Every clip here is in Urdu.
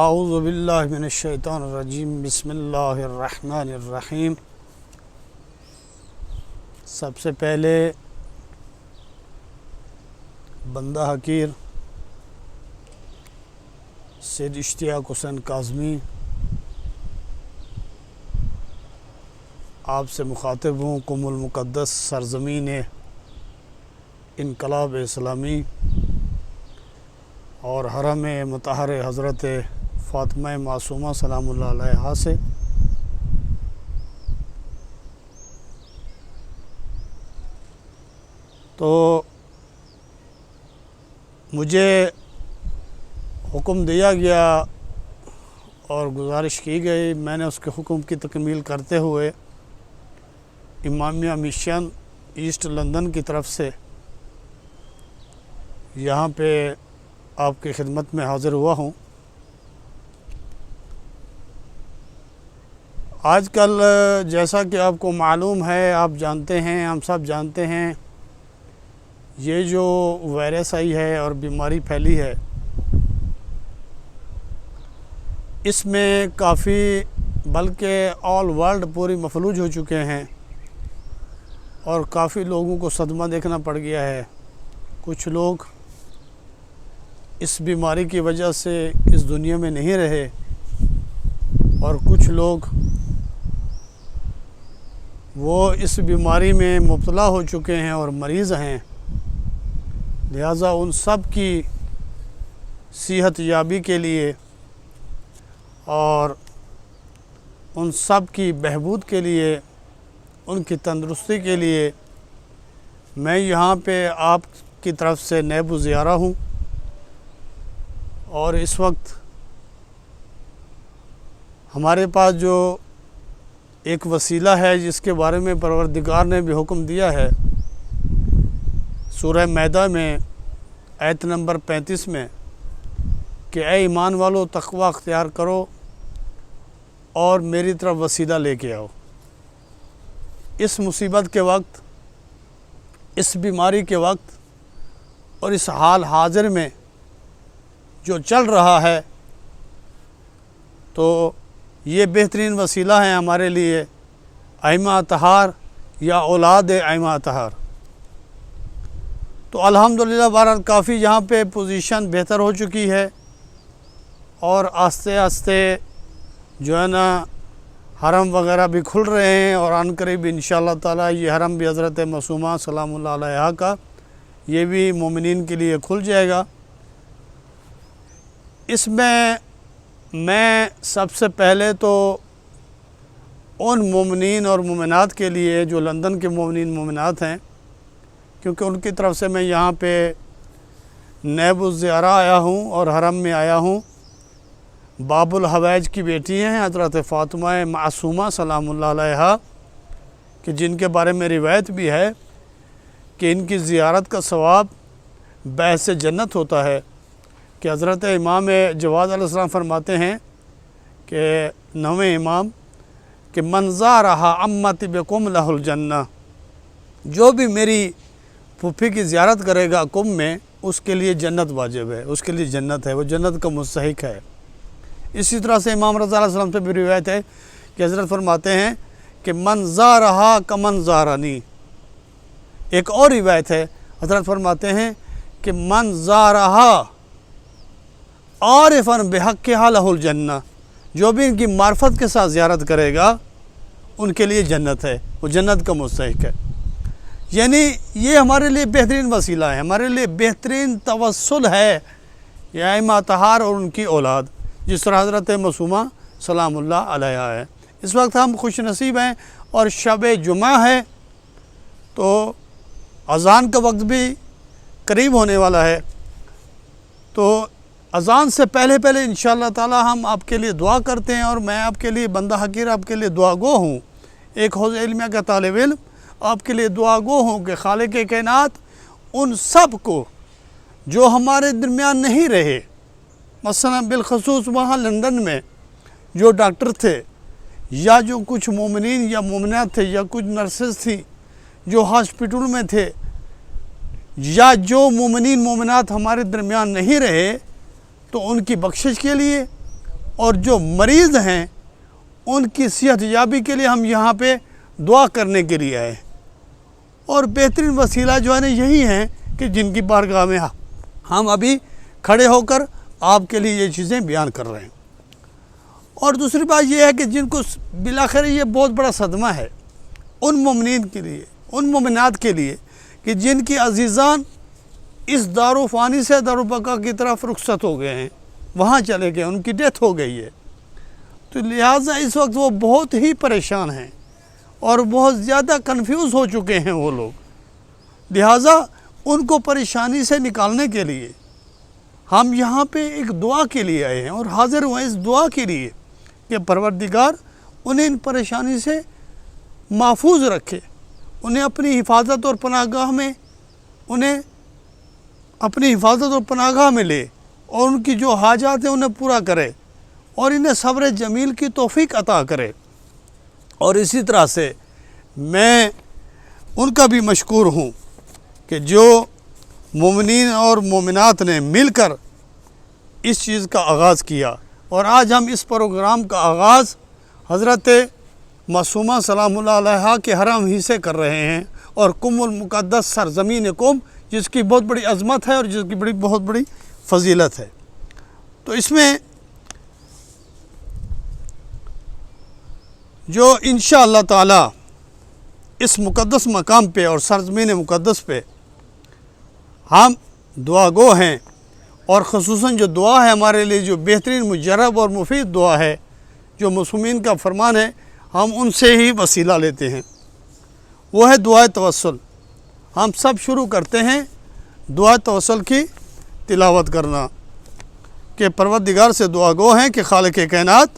اعوذ باللہ من الشیطان الرجیم بسم اللہ الرحمن الرحیم۔ سب سے پہلے بندہ حقیر سید اشتیاق حسین کاظمی آپ سے مخاطب ہوں۔ قم المقدس سرزمین انقلاب اسلامی اور حرم مطہر حضرت فاطمہ معصومہ سلام اللہ علیہا سے تو مجھے حکم دیا گیا اور گزارش کی گئی، میں نے اس کے حکم کی تکمیل کرتے ہوئے امامیہ مشن ایسٹ لندن کی طرف سے یہاں پہ آپ کی خدمت میں حاضر ہوا ہوں۔ آج کل جیسا کہ آپ کو معلوم ہے، آپ جانتے ہیں، ہم سب جانتے ہیں، یہ جو وائرس آئی ہے اور بیماری پھیلی ہے، اس میں کافی بلکہ آل ورلڈ پوری مفلوج ہو چکے ہیں اور کافی لوگوں کو صدمہ دیکھنا پڑ گیا ہے۔ کچھ لوگ اس بیماری کی وجہ سے اس دنیا میں نہیں رہے اور کچھ لوگ وہ اس بیماری میں مبتلا ہو چکے ہیں اور مریض ہیں۔ لہٰذا ان سب کی صحت یابی کے لیے اور ان سب کی بہبود کے لیے، ان کی تندرستی کے لیے میں یہاں پہ آپ کی طرف سے نیب زیارہ ہوں، اور اس وقت ہمارے پاس جو ایک وسیلہ ہے جس کے بارے میں پروردگار نے بھی حکم دیا ہے سورہ مائدہ میں آیت نمبر 35 میں کہ اے ایمان والو تقوی اختیار کرو اور میری طرف وسیلہ لے کے آؤ۔ اس مصیبت کے وقت، اس بیماری کے وقت اور اس حال حاضر میں جو چل رہا ہے، تو یہ بہترین وسیلہ ہے ہمارے لیے ائمہ اطہار یا اولاد ائمہ اطہار۔ تو الحمدللہ بہرحال کافی یہاں پہ پوزیشن بہتر ہو چکی ہے اور آہستہ آہستہ جو ہے نا حرم وغیرہ بھی کھل رہے ہیں، اور عن قریب انشاءاللہ تعالی یہ حرم بھی حضرت معصومہ سلام اللہ علیہا کا یہ بھی مومنین کے لیے کھل جائے گا۔ اس میں سب سے پہلے تو ان مومنین اور مومنات کے لیے جو لندن کے مومنین مومنات ہیں، کیونکہ ان کی طرف سے میں یہاں پہ نیب الزیارہ آیا ہوں اور حرم میں آیا ہوں۔ باب الحوائج کی بیٹی ہیں حضرت فاطمہ معصومہ سلام اللہ علیہا، کہ جن کے بارے میں روایت بھی ہے کہ ان کی زیارت کا ثواب باعث جنت ہوتا ہے، کہ حضرت امام جواد علیہ السلام فرماتے ہیں کہ 9ویں امام کہ من زارہ عمتی بقم لہ الجنہ، جو بھی میری پھوپھی کی زیارت کرے گا قم میں، اس کے لیے جنت واجب ہے، اس کے لیے جنت ہے، وہ جنت کا مستحق ہے۔ اسی طرح سے امام رضا علیہ السلام سے بھی روایت ہے کہ حضرت فرماتے ہیں کہ من زارہا کمن زارنی۔ ایک اور روایت ہے، حضرت فرماتے ہیں کہ من زارہا عارفاً بحقہا لہ الجنہ، جو بھی ان کی معرفت کے ساتھ زیارت کرے گا ان کے لیے جنت ہے، وہ جنت کا مستحق ہے۔ یعنی یہ ہمارے لیے بہترین وسیلہ ہے، ہمارے لیے بہترین توسل ہے یہ ائمہ اطہار اور ان کی اولاد، جس طرح حضرت معصومہ سلام اللہ علیہا ہے۔ اس وقت ہم خوش نصیب ہیں اور شب جمعہ ہے، تو اذان کا وقت بھی قریب ہونے والا ہے، تو اذان سے پہلے انشاءاللہ تعالی ہم آپ کے لیے دعا کرتے ہیں، اور میں آپ کے لیے بندہ حقیر آپ کے لیے دعا گو ہوں، ایک حوض علمیہ کا طالب علم آپ کے لیے دعا گو ہوں کہ خالق کائنات ان سب کو جو ہمارے درمیان نہیں رہے، مثلا بالخصوص وہاں لندن میں جو ڈاکٹر تھے، یا جو کچھ مومنین یا مومنات تھے، یا کچھ نرسز تھیں جو ہاسپٹل میں تھے، یا جو مومنین مومنات ہمارے درمیان نہیں رہے، تو ان کی بخشش کے لیے اور جو مریض ہیں ان کی صحت یابی کے لیے ہم یہاں پہ دعا کرنے کے لیے آئے، اور بہترین وسیلہ جو ہے نا یہی ہیں کہ جن کی بارگاہ میں ہم ابھی کھڑے ہو کر آپ کے لیے یہ چیزیں بیان کر رہے ہیں۔ اور دوسری بات یہ ہے کہ جن کو بالآخر یہ بہت بڑا صدمہ ہے ان مومنین کے لیے، ان مومنات کے لیے کہ جن کی عزیزان اس دار و فانی سے دار و بقا کی طرف رخصت ہو گئے ہیں، وہاں چلے گئے، ان کی ڈیتھ ہو گئی ہے، تو لہٰذا اس وقت وہ بہت ہی پریشان ہیں اور بہت زیادہ کنفیوز ہو چکے ہیں وہ لوگ۔ لہٰذا ان کو پریشانی سے نکالنے کے لیے ہم یہاں پہ ایک دعا کے لیے آئے ہیں اور حاضر ہوئے اس دعا کے لیے کہ پروردگار انہیں ان پریشانی سے محفوظ رکھے، انہیں اپنی حفاظت اور پناہ گاہ میں لے، اور ان کی جو حاجات ہیں انہیں پورا کرے، اور انہیں صبر جمیل کی توفیق عطا کرے۔ اور اسی طرح سے میں ان کا بھی مشکور ہوں کہ جو مومنین اور مومنات نے مل کر اس چیز کا آغاز کیا، اور آج ہم اس پروگرام کا آغاز حضرت معصومہ سلام اللہ علیہا کے حرم ہی سے کر رہے ہیں، اور قم المقدس سرزمین قم، جس کی بہت بڑی عظمت ہے اور جس کی بہت بڑی فضیلت ہے۔ تو اس میں جو انشاءاللہ تعالی اس مقدس مقام پہ اور سرزمین مقدس پہ ہم دعا گو ہیں، اور خصوصاً جو دعا ہے ہمارے لیے جو بہترین مجرب اور مفید دعا ہے، جو مسلمین کا فرمان ہے، ہم ان سے ہی وسیلہ لیتے ہیں، وہ ہے دعائے توسل۔ ہم سب شروع کرتے ہیں دعائے توسل کی تلاوت کرنا کہ پروردگار سے دعا گو ہیں کہ خالق کائنات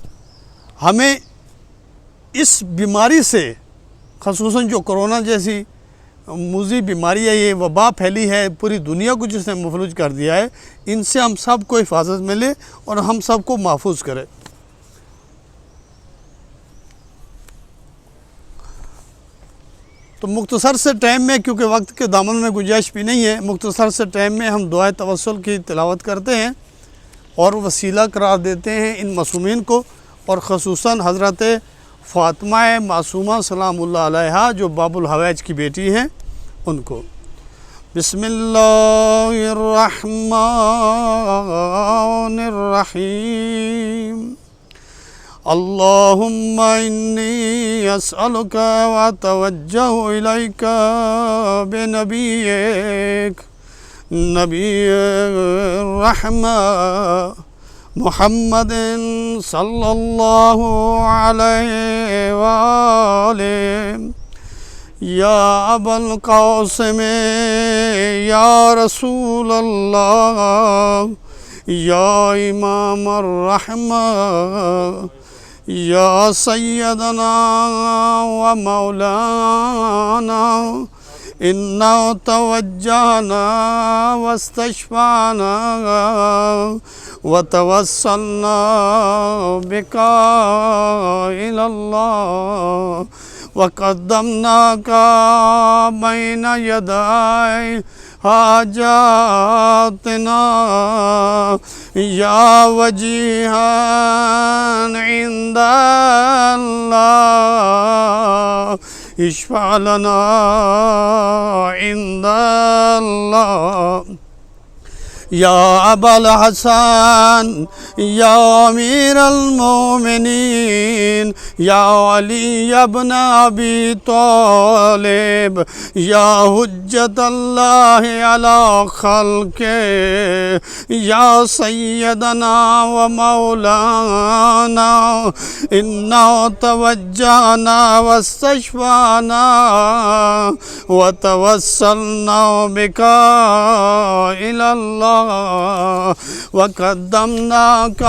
ہمیں اس بیماری سے، خصوصاً جو کرونا جیسی موذی بیماری ہے، یہ وبا پھیلی ہے پوری دنیا کو جس نے مفلوج کر دیا ہے، ان سے ہم سب کو حفاظت ملے اور ہم سب کو محفوظ کرے۔ تو مختصر سے ٹائم میں، کیونکہ وقت کے دامن میں گنجائش بھی نہیں ہے، مختصر سے ٹائم میں ہم دعائے توسل کی تلاوت کرتے ہیں اور وسیلہ قرار دیتے ہیں ان معصومین کو، اور خصوصاً حضرت فاطمہ معصومہ سلام اللہ علیہا جو باب الحوائج کی بیٹی ہیں ان کو۔ بسم اللہ الرحمن الرحیم۔ اللہم انی اسألک واتوجہ الیک بنبیک نبی الرحمہ محمد صلی اللہ علیہ وآلہ یا ابا القاسم یا رسول اللہ یا امام الرحمہ یا سیدنا و مولانا انا توجہنا واستشفعنا وتوسلنا بك إلى الله وقدمناك بين يدي حاجاتنا يا وجيها عند الله اشفع لنا عند الله یا ابا الحسن یا امیر المومنین یا علی ابن ابی طالب یا حجت اللہ علی خلق یا سیدنا و مولانا انا توجہنا واستشفعنا وتوسلنا بک الی اللہ وقدمناك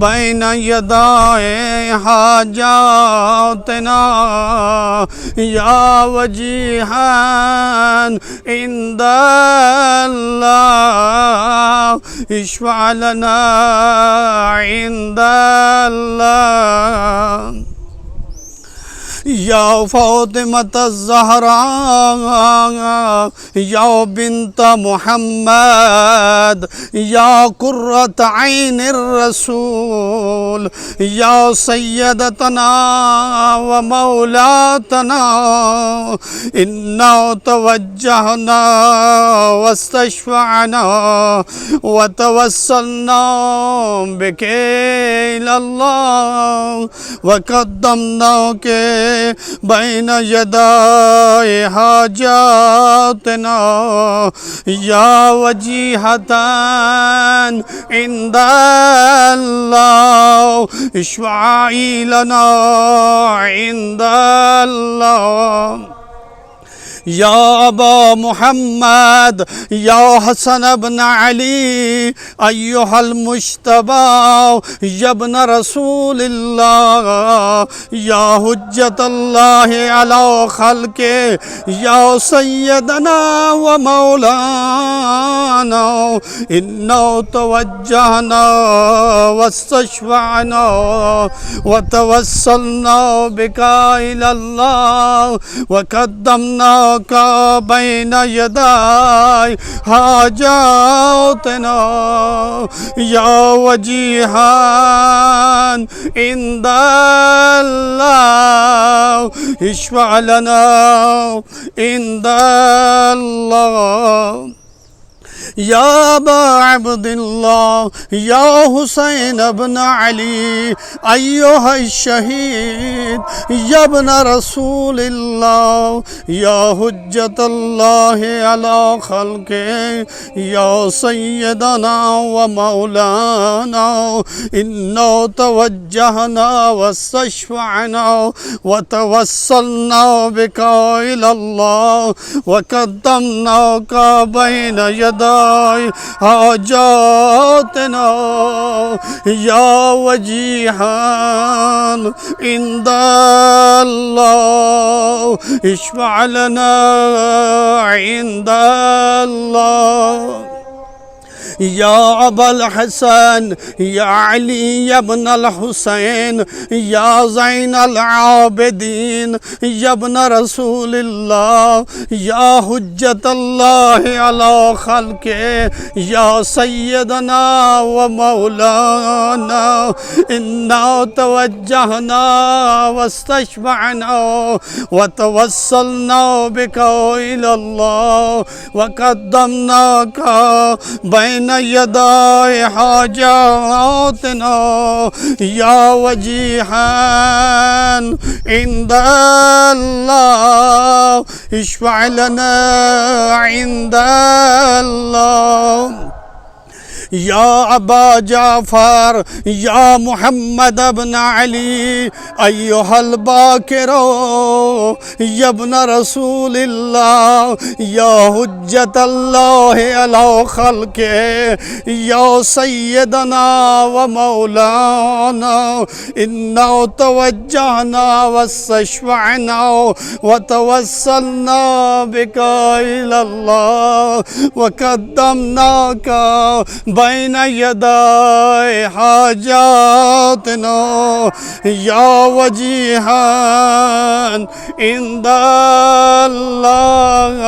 بين يدي حاجاتنا يا وجيها عند الله اشفع لنا عند الله یا فاطمة الزہراء یا بنت محمد یا قرۃ عین الرسول یا سیدتنا و مولاتنا انا توجہنا واستشفعنا وتوسلنا بك إلى الله وقدمناك بين يدي حاجاتنا يا وجيهة عند الله اشفعي لنا عند الله یا ابا محمد یا حسن ابن علی ایہا المجتبی یا ابن رسول اللہ یا حجت اللہ علی خلق یا سیدنا و مولانا انا توجہنا واستشفعنا وتوسلنا بک الی اللہ وقدمنا بين يدي حاجاتنا يا وجيها عند الله اشفع لنا عند الله یا ابا عبداللہ یا حسین ابن علی ایہا الشہید یا ابن رسول اللہ یا حجت اللہ علی خلق یا سیدنا و مولانا انا توجہنا واستشفعنا وتوسلنا بک الی اللہ وقدمناک بین یدی حاجاتنا یا وجیہان عند اللہ اشفع لنا عند اللہ یا ابا الحسن یا علی ابن الحسین یا زین العابدین یا ابن رسول اللہ یا حجت اللہ علی خلق یا سیدنا و مولانا انا توجہنا واستشفعنا وتوسلنا بک الی اللہ وقدمناک بین یدی حاجاتنا یا وجیہان عند اللہ اشفع لنا عند اللہ یا ابا جعفر یا محمد ابن علی ایہا الباکر یا ابن رسول اللہ یا حجت اللہ علی خلق یا سیدنا و مولانا انا توجہنا واستشفعنا وتوسلنا بک الی اللہ وقدمناک بین یدی حاجاتنا یا وجیہان عند اللہ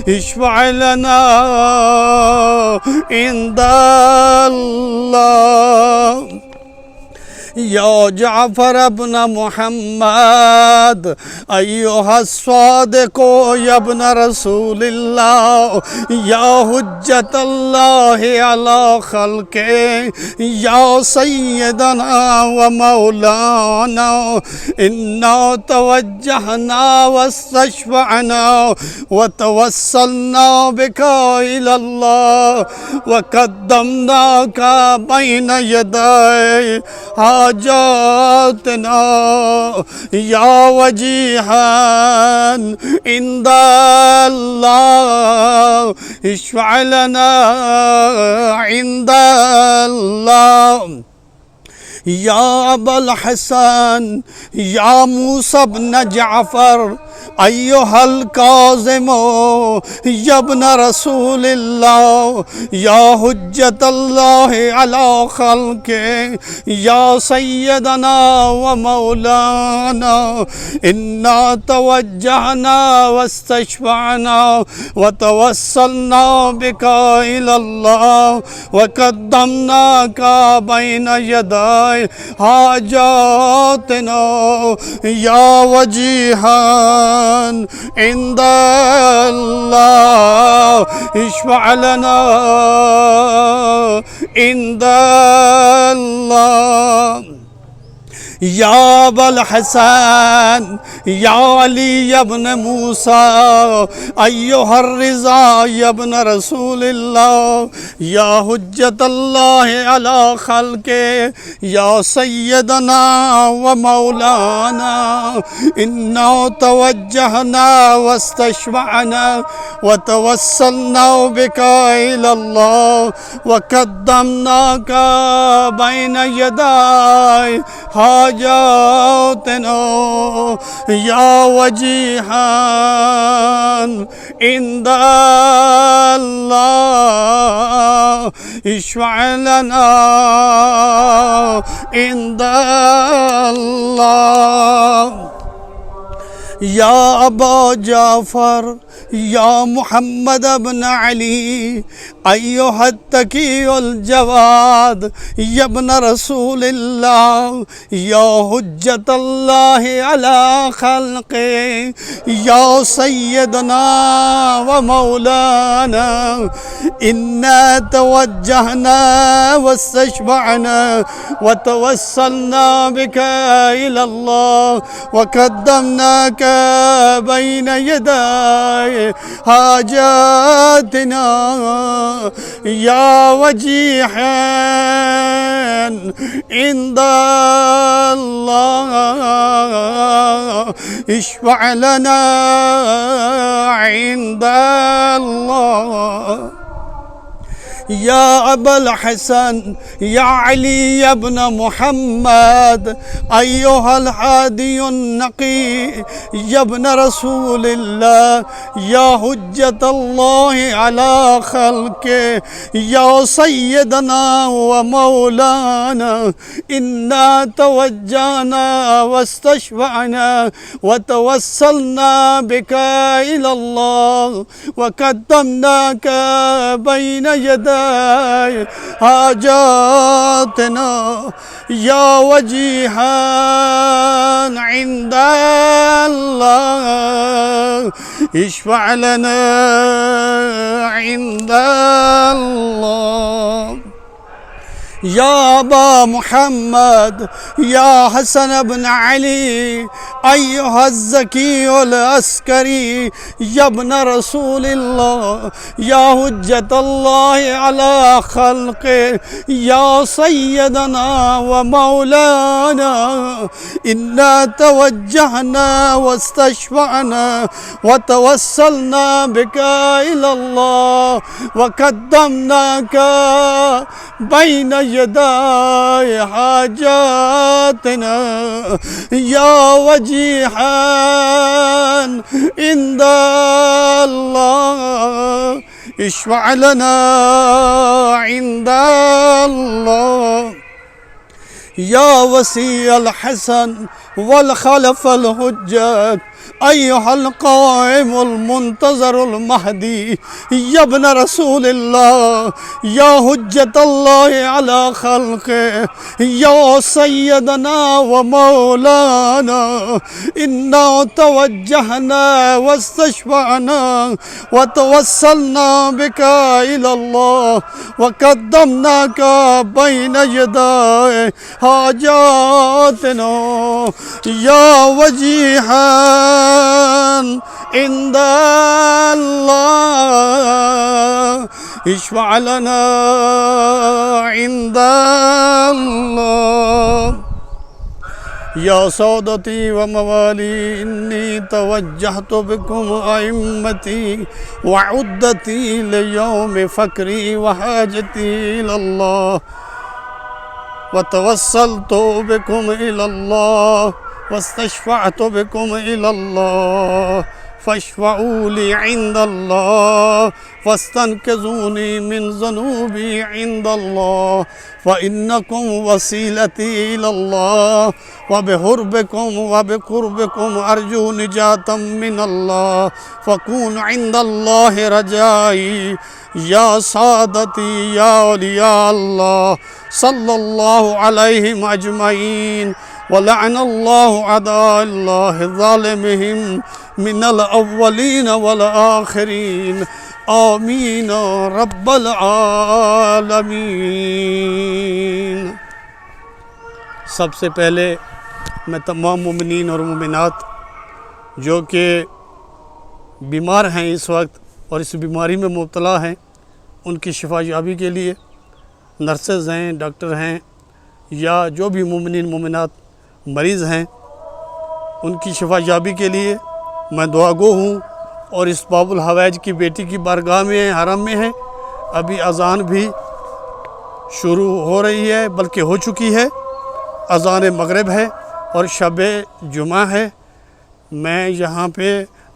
اشفع لنا عند اللہ یا جعفر ابن محمد ایہا الصادق یا ابن رسول اللہ یا حجت اللہ علی خلق یا سیدنا و مولانا انا توجہنا واستشفعنا وتوسلنا بک الی اللہ وقدمناک بین یدی حاجاتنا یا وجیہان عند اللہ اشفع لنا عند اللہ یا ابا الحسن یا موسیٰ بن جعفر أيها الكاظم يا ابن رسول الله يا حجة الله على خلقه يا سيدنا ومولانا إنا توجهنا واستشفعنا وتوسلنا بك إلى الله وقدمناك بين يدي حاجاتنا يا وجيها عند الله اشفع لنا عند الله يا أبا الحسن يا علي بن موسى أيها الرضا يا ابن رسول الله يا حجة الله على خلقه يا سيدنا ومولانا إنا توجهنا واستشفعنا وتوسلنا بك إلى الله وقدمناك بين يدي حاجاتنا يا وجيها عند الله اشفع لنا عند الله يا أبا جعفر يا محمد بن علي أيها التقي الجواد يا ابن رسول الله يا حجة الله على خلقه يا سيدنا ومولانا إنا توجهنا واستشفعنا وتوسلنا بك إلى الله وقدمناك بين يدي حاجاتنا يا وجيها عند الله اشفع لنا عند الله يا أبا الحسن يا علي بن محمد أيها الهادي النقي يا ابن رسول الله يا حجة الله على خلقه يا سيدنا ومولانا إنا توجهنا واستشفعنا وتوسلنا بك إلى الله وقدمناك بين يدي حاجاتنا يا وجيها عند الله اشفع لنا عند الله يا أبا محمد يا حسن بن علي أيها الزكي العسكري يا ابن رسول الله يا حجة الله على خلقه يا سيدنا ومولانا إنا توجهنا واستشفعنا وتوسلنا بك إلى الله وقدمناك بين يداي حاجاتنا يا وجيها عند الله اشفع لنا عند الله يا وسيع الحسن والخلف الحجة أيها القائم المنتظر المهدي يا ابن رسول الله يا حجة الله على خلقه يا سيدنا ومولانا إنا توجهنا واستشفعنا وتوسلنا بك إلى الله وقدمناك بين يدي حاجاتنا يا وجيها عند الله اشفع لنا عند الله يا سادتي وموالي إني توجهت بكم أئمتي وعدتي ليوم فكري وحاجتي إلى الله وتوسلت بكم إلى الله واستشفعت بكم إلى الله فاشفعوا لي عند الله واستنقذوني من ذنوبي عند الله فإنكم وسيلتي إلى الله وبحربكم وبقربكم أرجو نجاة من الله فكون عند الله رجائي يا سادتي يا أولياء الله صلى الله عليهم أجمعين ولعن الله أعداء الله ظالمهم من الأولين والآخرين آمين رب العالمین۔ سب سے پہلے میں تمام مومنین اور مومنات جو کہ بیمار ہیں اس وقت اور اس بیماری میں مبتلا ہیں ان کی شفا یابی کے لیے نرسز ہیں، ڈاکٹر ہیں یا جو بھی مومنین مومنات مریض ہیں ان کی شفا یابی کے لیے میں دعا گو ہوں، اور اس باب الحوائج کی بیٹی کی بارگاہ میں ہیں، حرم میں ہیں۔ ابھی اذان بھی شروع ہو رہی ہے، بلکہ ہو چکی ہے، اذان مغرب ہے اور شب جمعہ ہے۔ میں یہاں پہ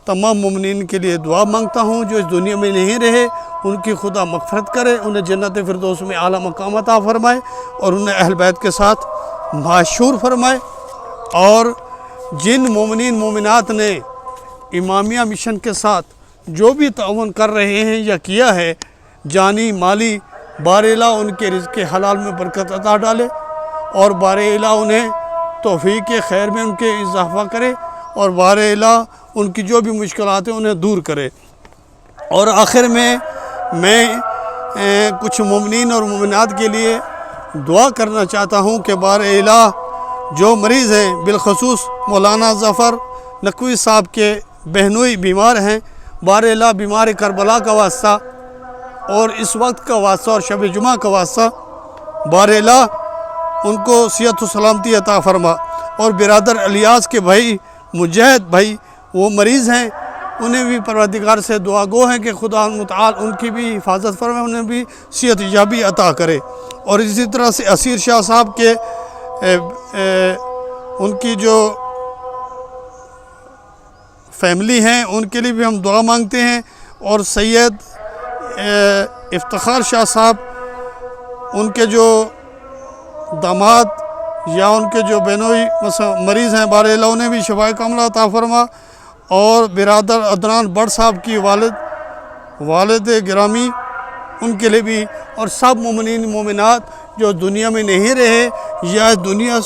تمام مومنین کے لیے دعا مانگتا ہوں جو اس دنیا میں نہیں رہے، ان کی خدا مغفرت کرے، انہیں جنت فردوس میں اعلیٰ مقام عطا فرمائے اور انہیں اہل بیت کے ساتھ محشور فرمائے۔ اور جن مومنین مومنات نے امامیہ مشن کے ساتھ جو بھی تعاون کر رہے ہیں یا کیا ہے جانی مالی، بار الہ ان کے رزق حلال میں برکت عطا ڈالے اور بار الہ انہیں توفیق خیر میں ان کے اضافہ کرے اور بار الہ ان کی جو بھی مشکلات ہیں انہیں دور کرے۔ اور آخر میں کچھ مومنین اور مومنات کے لیے دعا کرنا چاہتا ہوں کہ بار الہ جو مریض ہیں، بالخصوص مولانا ظفر نقوی صاحب کے بہنوئی بیمار ہیں، بار الہ بیمار کربلا کا واسطہ اور اس وقت کا واسطہ اور شب جمعہ کا واسطہ بار الہ ان کو صحت و سلامتی عطا فرما۔ اور برادر الیاس کے بھائی مجاہد بھائی وہ مریض ہیں، انہیں بھی پروردگار سے دعا گو ہیں کہ خدا متعال ان کی بھی حفاظت فرمائے، انہیں بھی صحت یابی عطا کرے۔ اور اسی طرح سے اسیر شاہ صاحب کے ان کی جو فیملی ہیں ان کے لیے بھی ہم دعا مانگتے ہیں۔ اور سید افتخار شاہ صاحب ان کے جو داماد یا ان کے جو بہنوئی مریض ہیں بار الہ انہیں بھی شفائے کاملہ عطا فرما۔ اور برادر عدنان بٹ صاحب کی والد گرامی ان کے لیے بھی، اور سب مومنین مومنات جو دنیا میں نہیں رہے یا دنیا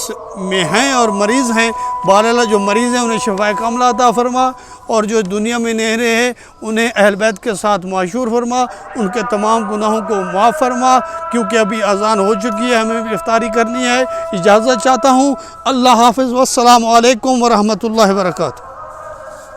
میں ہیں اور مریض ہیں، بار الہ جو مریض ہیں انہیں شفائے کاملہ عطا فرما، اور جو دنیا میں نہیں رہے انہیں اہل بیت کے ساتھ معشور فرما، ان کے تمام گناہوں کو معاف فرما۔ کیونکہ ابھی اذان ہو چکی ہے، ہمیں بھی افطاری کرنی ہے۔ اجازت چاہتا ہوں، اللہ حافظ والسلام علیکم ورحمۃ اللہ وبرکاتہ۔